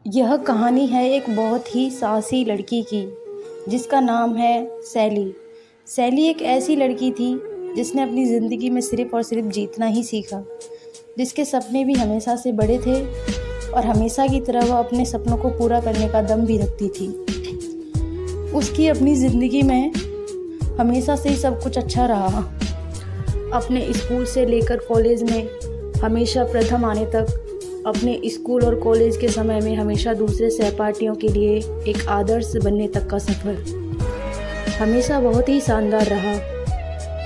यह कहानी है एक बहुत ही साहसी लड़की की जिसका नाम है सैली। सैली एक ऐसी लड़की थी जिसने अपनी ज़िंदगी में सिर्फ़ और सिर्फ जीतना ही सीखा, जिसके सपने भी हमेशा से बड़े थे और हमेशा की तरह वह अपने सपनों को पूरा करने का दम भी रखती थी। उसकी अपनी ज़िंदगी में हमेशा से ही सब कुछ अच्छा रहा। अपने स्कूल से लेकर कॉलेज में हमेशा प्रथम आने तक, अपने स्कूल और कॉलेज के समय में हमेशा दूसरे सहपाठियों के लिए एक आदर्श बनने तक का सफ़र हमेशा बहुत ही शानदार रहा।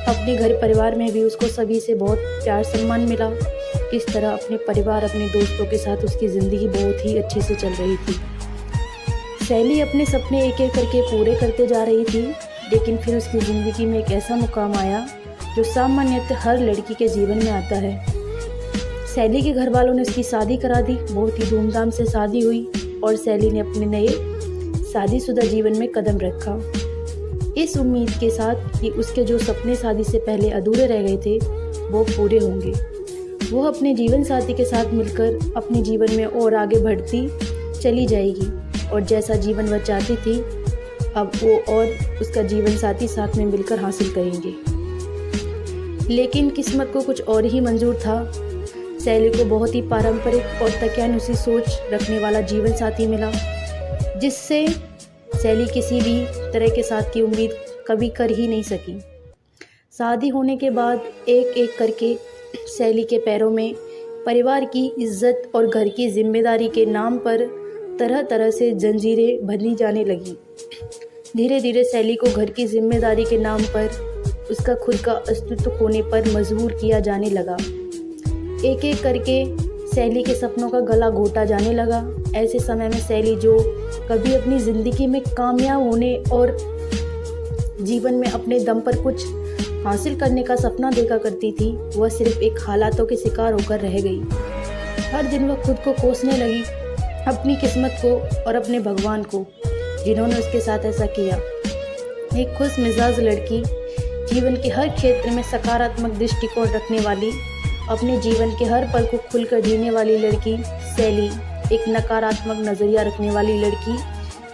अपने घर परिवार में भी उसको सभी से बहुत प्यार सम्मान मिला। इस तरह अपने परिवार, अपने दोस्तों के साथ उसकी ज़िंदगी बहुत ही अच्छे से चल रही थी। सैली अपने सपने एक एक करके पूरे करते जा रही थी, लेकिन फिर उसकी ज़िंदगी में एक ऐसा मुकाम आया जो सामान्यतः हर लड़की के जीवन में आता है। सैली के घर वालों ने उसकी शादी करा दी। बहुत ही धूमधाम से शादी हुई और सैली ने अपने नए शादीशुदा जीवन में कदम रखा, इस उम्मीद के साथ कि उसके जो सपने शादी से पहले अधूरे रह गए थे वो पूरे होंगे। वो अपने जीवन साथी के साथ मिलकर अपने जीवन में और आगे बढ़ती चली जाएगी और जैसा जीवन वह चाहती थी अब वो और उसका जीवन साथी साथ में मिलकर हासिल करेंगे। लेकिन किस्मत को कुछ और ही मंजूर था। सैली को बहुत ही पारंपरिक और तकियानुसी सोच रखने वाला जीवन साथी मिला, जिससे सैली किसी भी तरह के साथ की उम्मीद कभी कर ही नहीं सकी। शादी होने के बाद एक एक करके सैली के पैरों में परिवार की इज्जत और घर की जिम्मेदारी के नाम पर तरह तरह से जंजीरें बंधी जाने लगी। धीरे धीरे सैली को घर की जिम्मेदारी के नाम पर उसका खुद का अस्तित्व खोने पर मजबूर किया जाने लगा। एक एक करके सैली के सपनों का गला घोटा जाने लगा। ऐसे समय में सैली, जो कभी अपनी ज़िंदगी में कामयाब होने और जीवन में अपने दम पर कुछ हासिल करने का सपना देखा करती थी, वह सिर्फ एक हालातों के शिकार होकर रह गई। हर दिन वह खुद को कोसने लगी, अपनी किस्मत को और अपने भगवान को, जिन्होंने उसके साथ ऐसा किया। एक खुश मिजाज लड़की, जीवन के हर क्षेत्र में सकारात्मक दृष्टिकोण रखने वाली, अपने जीवन के हर पल को खुलकर जीने वाली लड़की सैली एक नकारात्मक नज़रिया रखने वाली लड़की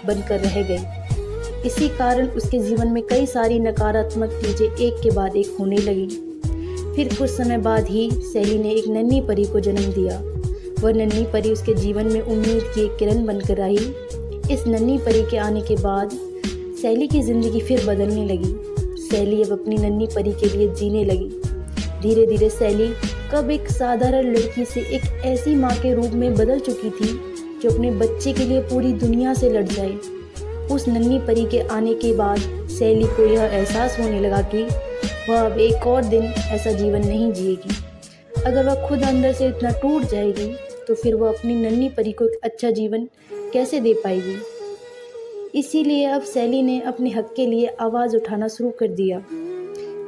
बनकर रह गई। इसी कारण उसके जीवन में कई सारी नकारात्मक चीज़ें एक के बाद एक होने लगी। फिर कुछ समय बाद ही सैली ने एक नन्ही परी को जन्म दिया। वह नन्ही परी उसके जीवन में उम्मीद की एक किरण बनकर आई। इस नन्ही परी के आने के बाद सैली की ज़िंदगी फिर बदलने लगी। सैली अब अपनी नन्ही परी के लिए जीने लगी। धीरे धीरे सैली कब एक साधारण लड़की से एक ऐसी माँ के रूप में बदल चुकी थी जो अपने बच्चे के लिए पूरी दुनिया से लड़ जाए। उस नन्ही परी के आने के बाद सैली को यह एहसास होने लगा कि वह अब एक और दिन ऐसा जीवन नहीं जिएगी। अगर वह खुद अंदर से इतना टूट जाएगी तो फिर वह अपनी नन्ही परी को एक अच्छा जीवन कैसे दे पाएगी। इसीलिए अब सैली ने अपने हक के लिए आवाज़ उठाना शुरू कर दिया।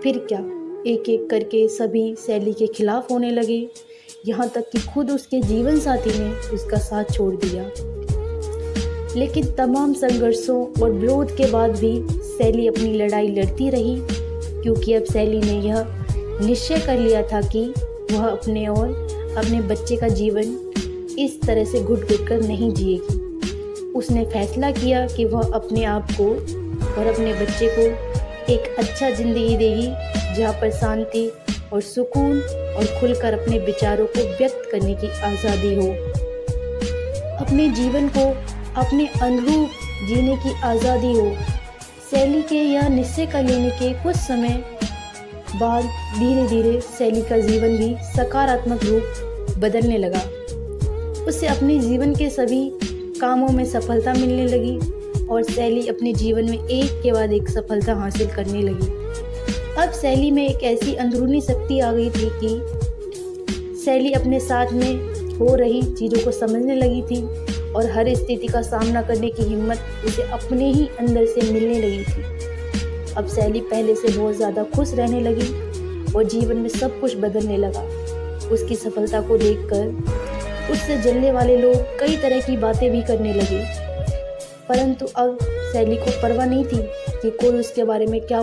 फिर क्या, एक एक करके सभी सैली के खिलाफ होने लगे, यहाँ तक कि खुद उसके जीवन साथी ने उसका साथ छोड़ दिया। लेकिन तमाम संघर्षों और विरोध के बाद भी सैली अपनी लड़ाई लड़ती रही, क्योंकि अब सैली ने यह निश्चय कर लिया था कि वह अपने और अपने बच्चे का जीवन इस तरह से घुट घुट कर नहीं जिएगी। उसने फैसला किया कि वह अपने आप को और अपने बच्चे को एक अच्छा ज़िंदगी देगी, जहाँ पर शांति और सुकून और खुलकर अपने विचारों को व्यक्त करने की आज़ादी हो, अपने जीवन को अपने अनुरूप जीने की आज़ादी हो। सैली के यह निश्चय कर लेने के कुछ समय बाद धीरे धीरे सैली का जीवन भी सकारात्मक रूप बदलने लगा। उसे अपने जीवन के सभी कामों में सफलता मिलने लगी और सैली अपने जीवन में एक के बाद एक सफलता हासिल करने लगी। अब सैली में एक ऐसी अंदरूनी शक्ति आ गई थी कि सैली अपने साथ में हो रही चीज़ों को समझने लगी थी और हर स्थिति का सामना करने की हिम्मत उसे अपने ही अंदर से मिलने लगी थी। अब सैली पहले से बहुत ज़्यादा खुश रहने लगी और जीवन में सब कुछ बदलने लगा। उसकी सफलता को देखकर उससे जलने वाले लोग कई तरह की बातें भी करने लगे, परंतु अब सैली को परवाह नहीं थी कि कोई उसके बारे में क्या